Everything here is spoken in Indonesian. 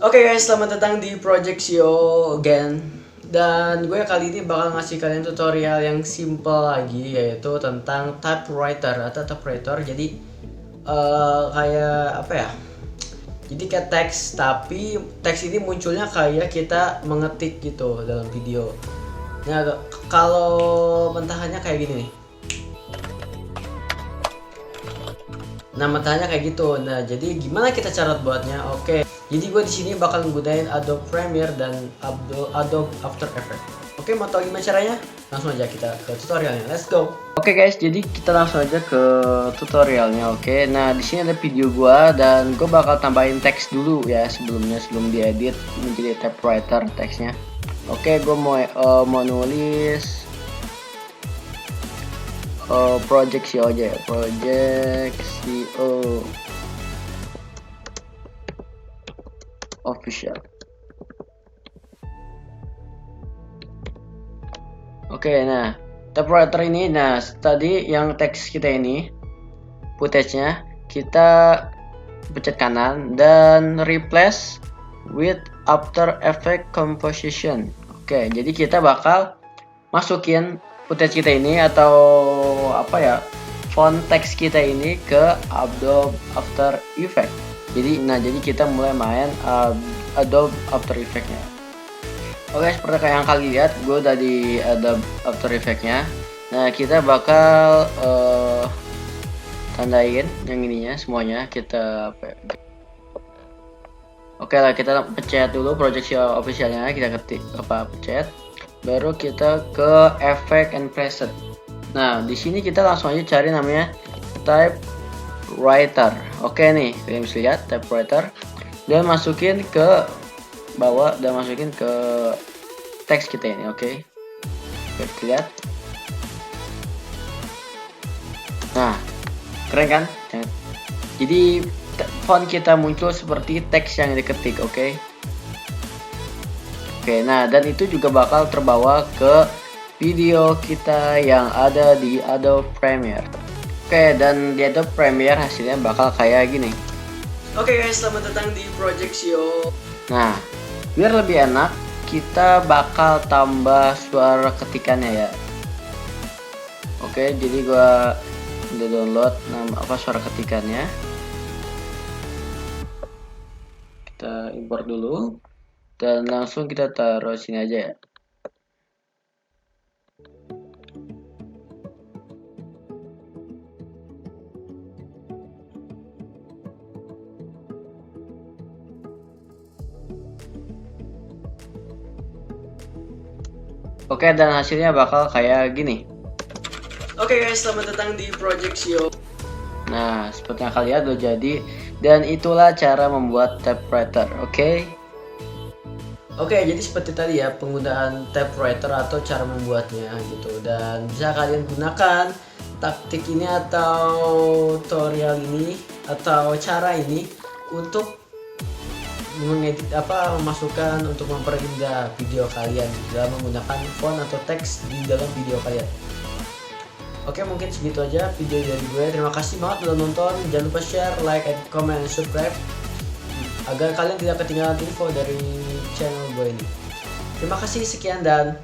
Oke guys, selamat datang di Project CEO again. Dan gue kali ini bakal ngasih kalian tutorial yang simple lagi, yaitu tentang typewriter atau typewriter. Jadi kayak apa ya? Jadi kayak teks, tapi teks ini munculnya kayak kita mengetik gitu dalam video. Nah, kalau mentahannya kayak gini nih. Nah, mentahannya kayak gitu. Nah, jadi gimana kita cara buatnya? Oke. Jadi gue di sini bakal menggunakan Adobe Premiere dan Adobe After Effects. Oke, mau tahu gimana caranya? Langsung aja kita ke tutorialnya. Let's go. Oke guys, jadi kita langsung aja ke tutorialnya. Oke, nah di sini ada video gue dan gue bakal tambahin teks dulu ya sebelum diedit menjadi typewriter teksnya. Oke, gue mau nulis Project CEO aja ya, Project CEO official. Oke, nah typewriter ini, nah tadi yang teks kita ini footage-nya kita pencet kanan dan replace with After Effects composition. Oke, jadi kita bakal masukin footage kita ini atau apa ya, font teks kita ini ke Adobe After Effects. Jadi kita mulai main Adobe After Effects-nya. Oke, seperti yang kalian lihat, gue udah di Adobe After Effects-nya. Nah, kita bakal tandain yang ininya semuanya. Kita Oke lah, kita pencet dulu Project officialnya, kita ketik pencet. Baru kita ke Effect and Preset. Nah, di sini kita langsung aja cari namanya typewriter. Oke nih, kalian bisa lihat typewriter dan masukin ke bawah dan masukin ke teks kita ini. Oke, kita lihat. Nah, keren kan? Jadi font kita muncul seperti teks yang diketik. Oke, nah dan itu juga bakal terbawa ke video kita yang ada di Adobe Premiere. Oke, dan di Adobe Premiere hasilnya bakal kayak gini. Oke guys, selamat datang di Project CEO. Nah, biar lebih enak, kita bakal tambah suara ketikannya ya. Oke, jadi gua udah download suara ketikannya. Kita import dulu dan langsung kita taruh sini aja ya. Oke, dan hasilnya bakal kayak gini. Oke guys, selamat datang di Project CEO. Nah, seperti yang kalian lihat udah jadi, dan itulah cara membuat typewriter. Oke, jadi seperti tadi ya, penggunaan typewriter atau cara membuatnya gitu. Dan bisa kalian gunakan taktik ini atau tutorial ini atau cara ini untuk mengedit memasukkan untuk memperindah video kalian dalam menggunakan font atau teks di dalam video kalian. Oke, mungkin segitu aja video dari gue. Terima kasih banget udah nonton. Jangan lupa share, like, and comment, and subscribe agar kalian tidak ketinggalan info dari channel gue ini. Terima kasih, sekian dan